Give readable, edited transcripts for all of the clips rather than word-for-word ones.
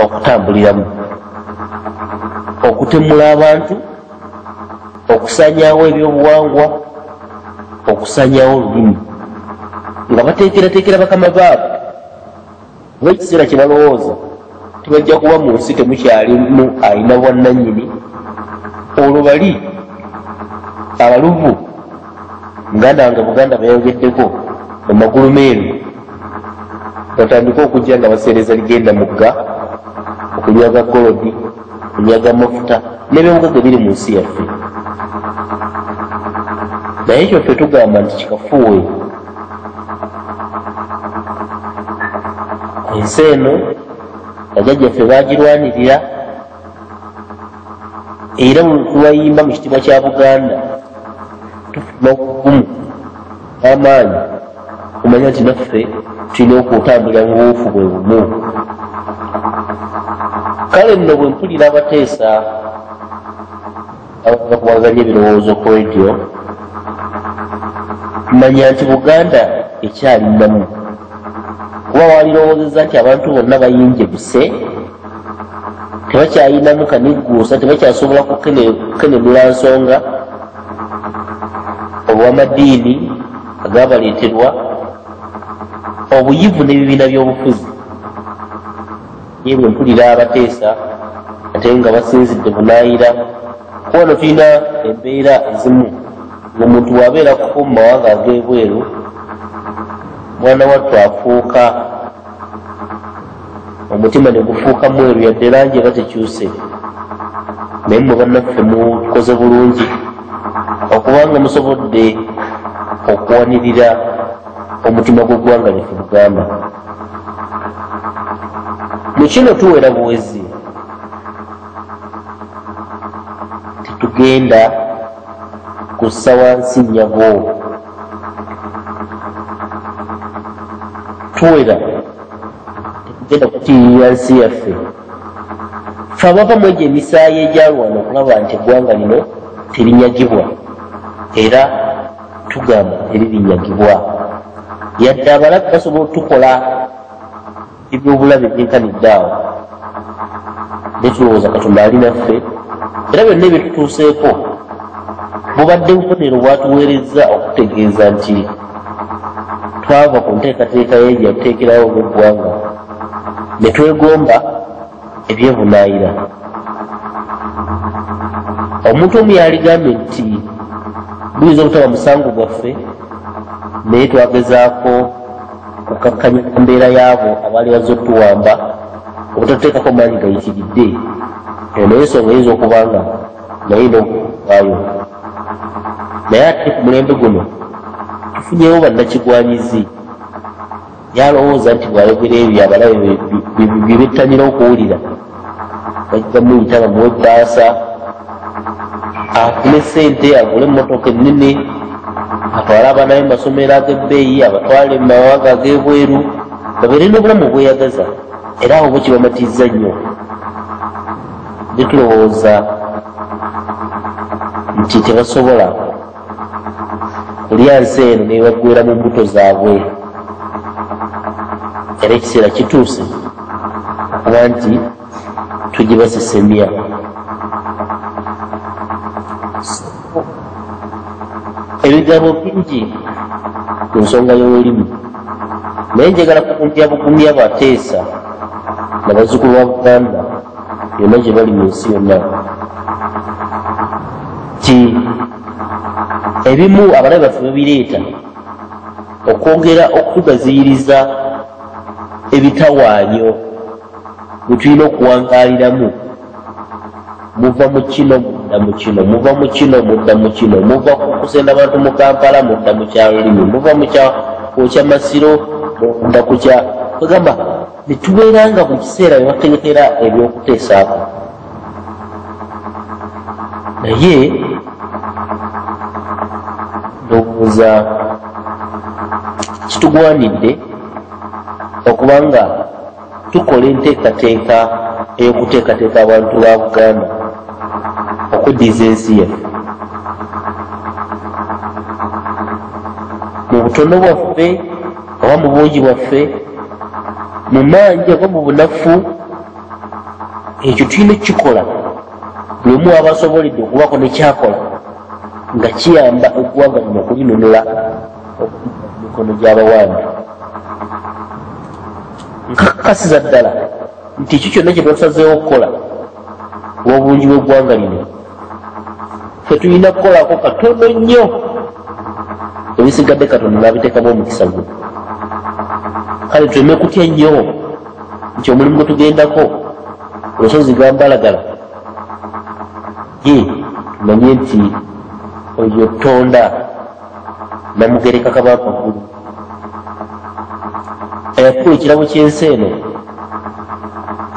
okutambuliramu, okutemula abantu, okusanyawo ebyobuwangwa, okusanyawo olulimi, nga bateekerateekera bakama baabwe oba ekiseera kye balowooza tibajja kuba mu nsi temukyalimu alina bwannannyini. Olwo bali abaluvu nga Buganda bayogeddeko mu magulu meeru batandika okujja nga baseereza ligenda mugga okunyaga golodi, okunyaga amafuta n'ebyobugagga biri mu nsi yaffe. Naye ekyo ffe tugamba nti kikafuwe. Ensi eno bajjajjaffe baagirwanirira, era tubayimba mu kitiibwa kya Buganda tufuna obugumu n'amaanyi kumanya nti naffe tulina okutambulira mu buufu bwe bumu. Kale nno bwe mpulira abateesa abakuwaganya ebirowoozo ku radio, tumanya nti Buganda ekyalinamu, kuba walirowoozeza nti abantu bonna bayimbye buse, tebakyayinamu kanigguusa, tebakyasobola kukenenula nsonga obw'amadiini agabaleeterwa, obuyivu n'ebibiina by'obufuzi. Ye bwe mpulira abateesa ate nga basinzidde bunaayira, kuwano tulina embeera ezimu ng'omuntu bw'abeerako mu mawanga ag'ebweru, mwana wattu afuuka omutima ne gufuuka mweru yadde langi eba tekyuse. Naye mmwe bannaffe mukoze bulungi okubanga musobodde okuwanirira omutima gw'eggwanga lyaffe Buganda. Mu kino tuwera buwezi, tetugenda kussa wansi nnyabo, tuwera tetugenda kutiirira nsi yaffe. Ffe abava mu egyo emisaayi egyalwana okulaba nti eggwanga lino terinyagibwa, era tugamba teririnyagibwa, yadde abalabe basobola otukola ebyobulabe byenkanidde awo, ne tulowooza Katonda ali naffe, era byonna ebyetutuuseeko bubadde bubonero bwatuweerezza okutegeeza nti twava ku nteekateeka y'egyo yakuteekerawo ogw'eggwanga ne twegomba ebyebunaayira. Omuntu omu yaligambye nti buyinza obutaba musango gwaffe, naye twagezaako okukakkanya embeera y'abo abaali bazze otuwamba obutatuteekako maanyi gayitiridde. Eyo naye ensonga eyinza okubanga naye n'okuvaayo. Naye ate ku mulembe guno tufunyewo bannakigwanyizi, yalowooza nti bw'ayogera ebyo abalabe bye bettanira okuwulira bajja muyita bamuwe ebbaasa, afune ssente, agule emmotoka ennene, atwale abaana be mu masomero ag'ebbeeyi, abatwale mu mawanga ag'ebweru, babeere n'obulamu obweyagaza, era abo bo kibamatizza nnyo. Ne tulowooza nti tebasobola kulya nsi eno ne baggweera mu mbuto zaabwe, era ekiseera kituuse okuba nti tugibasesemya. Ebigambo bingi ku nsonga y'olulimi, naye njagala kukumpya bugumya abateesa n'abazzukulu ba Buganda yonna gye bali mu nsi yonna, ti ebimu abalabe baffe babireeta okwongera okutugaziyiriza ebitawaanyo bwe tulina okuwangaaliramu. Muva mu kino mudda mu kino, muva mu kino mudda mu kino, muva ku kusenda abantu mu Kampala mudda mu kyalulimi, muva mu kwokya Masiro mudda ku kya kwegamba, ne tubeera nga buli kiseera bye bategekera ebyokuteesaako. Naye ndowooza kitugwanidde okuba nga tukola enteekateeka ey'okuteekateeka abantu ba Buganda okuddiza ensi yaffe. Mu butono bwaffe oba mu bungi bwaffe mu mangi oba mu bunafu ekyo tulina ekikola buli omu aba asoboledde okubako nekyakola nga kiyamba eggwanga lino okulinunula mikono gy'abawambi. Nkakasiza ddala nti ekyo kyonna kye twasazeewo okukola olw'obulungi bw'eggwanga lino fe tulina kukolako katono nnyo, ebisigadde Katonda n'abiteekamu omukisa gwe. Kale tuleme kutya nnyo nti omulimu gwe tugendako olusozi gambalagala tumanye nti oyo Tonda Namugereka Kabaka ggulu eyakuwa ekirabo ky'ensi eno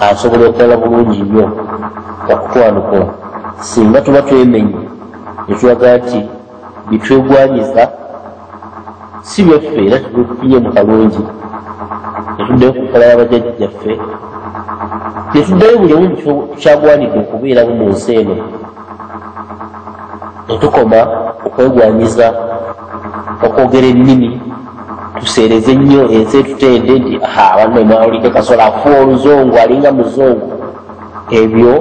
asobola okulala bulungi nnyo okutwanukula singa tuba twemenye ne tulaga nti bitwegwanyiza si byaffe era tubifunye mu kalungi, ne tuddayo ku nkola y'abajjajjaffe, ne tuddayo buli omu kyagwanidde okubeeramu mu nsi eno, ne tukoma okwegwanyiza okwogera ennimi tuseereze nnyo ensi etutende nti banno mwawulidde Kasolo afuwa oluzungu alinga muzungu. Ebyo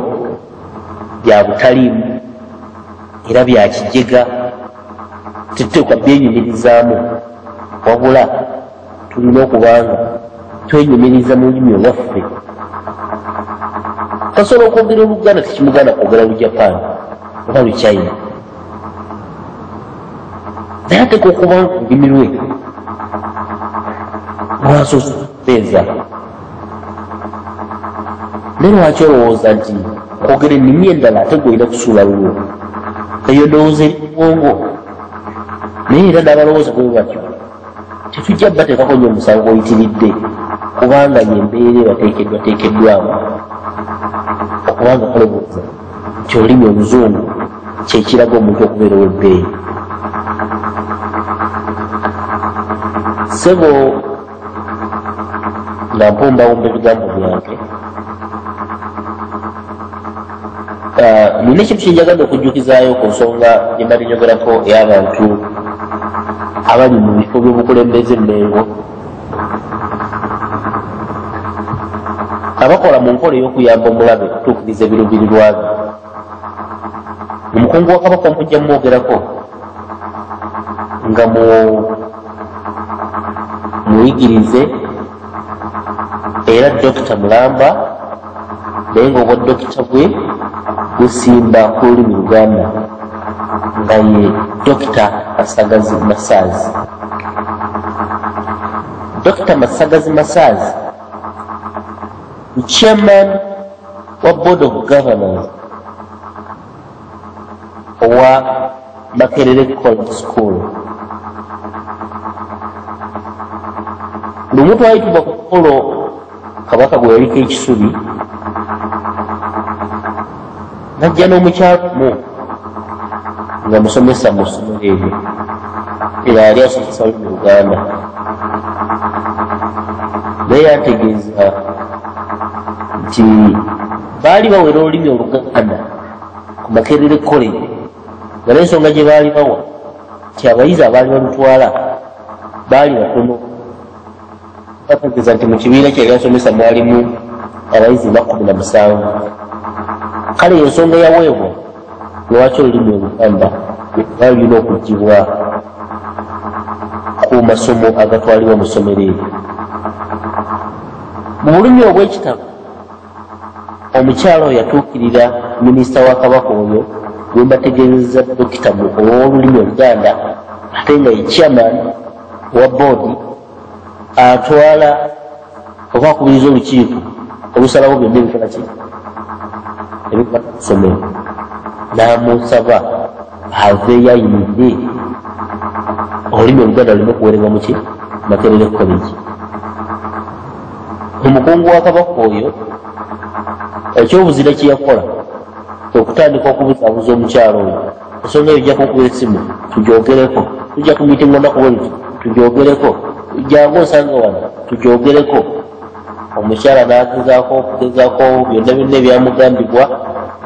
bya butaliimu era bya kijega, tetuteekwa byenyumirizaamu, wabula tulina okubanga twenyumiriza mu lulimi olwaffe. Kasolo okwogera Oluganda tekimuganda kwogera Lujapani oba Luchina, naye ateeka okuba lulimi lwe lwasoose okuteeza. Ne lwaki olowooza nti kwogera ennimi endala ate gwolina kusuula lulwo? Eyo ndowooza eri bwongo, naye era n'abalowooza bwe batyo tetujja bateekako nnyo omusango oyitiridde, kubanga nyembeera bateekeddwamu okubanga kalowooza nti olulimi oluzungu kyekiraga omuntu okubeera ow'ebbeeyi. Ssebo nga mpumbawumba ebigambo byange, nina ekintu kyenjagadde okujjukizaayo ku nsonga gye mbadde nyogerako ey'abantu abali mu bifo by'obukulembeze Mmengo abakola mu nkola ey'okuyamba omulabe okutuukiriza ebiruubirirwa bye. Omukungu wa Kabaka omujja mwogerako nga muyigirize era Dr. Mulamba, naye nga obwa dokita bwe gusimba ku lulimi Luganda nga ye Dr. Masagazi Masaazi. Dr. Masagazi Masaazi chairman wa Board of Governors owa Makerere College School. Lumu twayitibwa ku mukolo Kabaka gwe yaliko ekisubi, najja n'omukyalamu nga musomesa mu ssomero eryo era yali asomesa olulimi Luganda, naye yategeeza nti baali bawera olulimi Oluganda ku Makerere College, nga n'ensonga gye baali bawa nti abayizi abaali balutwala baali batono. Bategeeza nti mu kibiina kye yali asomesa mwalimu abayizi 17. Kale ensonga yaweebwa lwaki olulimi Oluganda lwali lulina okuggyibwa ku masomo agatwalibwa mu ssomero eryo. Mu bulumi obw'ekitabo omukyala oyo yatuukirira minisita wa Kabaka oyo gwe mbategeezezza Dokita ow'olulimi Oluganda ate nga ye chairman wa boodi atwala oba akubiriza olukiiko olusalawo byonna ebikola ki ebikola ku ssomero, n'amusaba aveeyo ayimirire olulimi Oluganda lulina okuwerebwa mu ki Makerere College. Omukungu wa Kabaka oyo ekyobuzira kye yakola okutandika okubuzaabuza omukyalo oyo, ensonga eyo ojjako okuba essimu tugyogereko, tujja ku miitingo olunaku bwe luti tugyogereko, jangu osanga wano tugyogereko. Omukyala n'agezaako okugezaako byonna ebyamugambibwa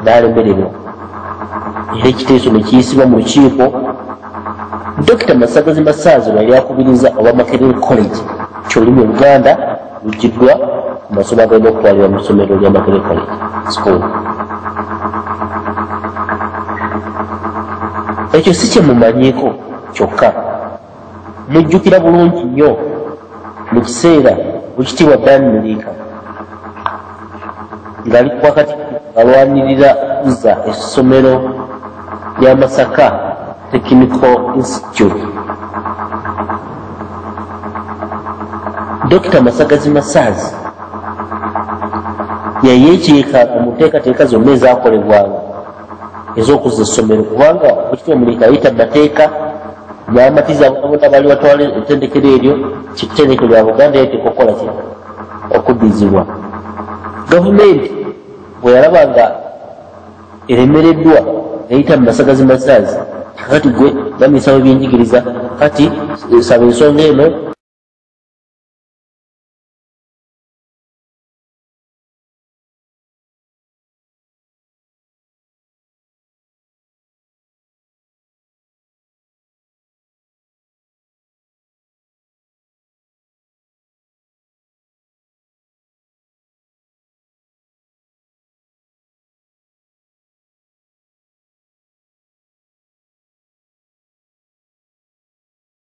n'alemererwa, era ekiteeso ne kiyisibwa mu lukiiko. Dr. Masagazi Masaazi lwe yali akubiriza oba Makerere College ky'olulimi Oluganda lugiddwa ku masomo agenda okutwalibwa mu ssomero lya Makerere College School. Ekyo si kye mumanyiiko kyokka, mujjukira bulungi nnyo mu kiseera Oweekitiibwa Dan Muriika ng'ali wakati alwanirira kuzza essomero lya Masaka Technical Institute. Dr. Masagazi Masaazi yayeekiika mu nteekateeka zonna ezaakolebwanga ez'okuzza essomero, kubanga Oweekitiibwa Muriika yayita mu mateeka n'amatiza abona bali batwala ettendekero eryo kitendekero lya Buganda yateeka okukola ki okuddizibwa. Gavumenti bwe yalaba nga eremereddwa yayita mu Masagazi Masaazi, kati gwe baminisita w'ebyenjigiriza kati saba ensonga eno